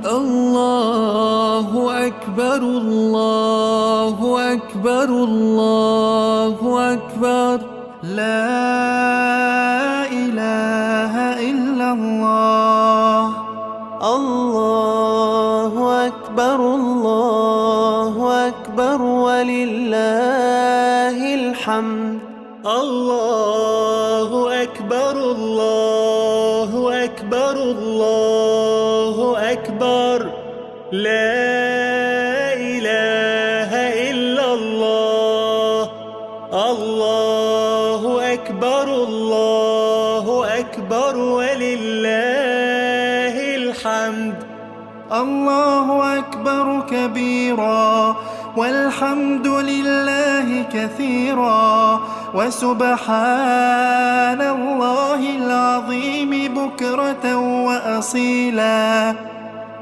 الله أكبر الله أكبر الله أكبر. لا إله إلا الله. الله أكبر الله أكبر ولله الحمد. الله أكبر الله أكبر الله أكبر. لا إله إلا الله. الله أكبر الله أكبر ولله الحمد. الله أكبر كبيرا والحمد لله كثيرا وسبحان الله العظيم بكرة وأصيلا.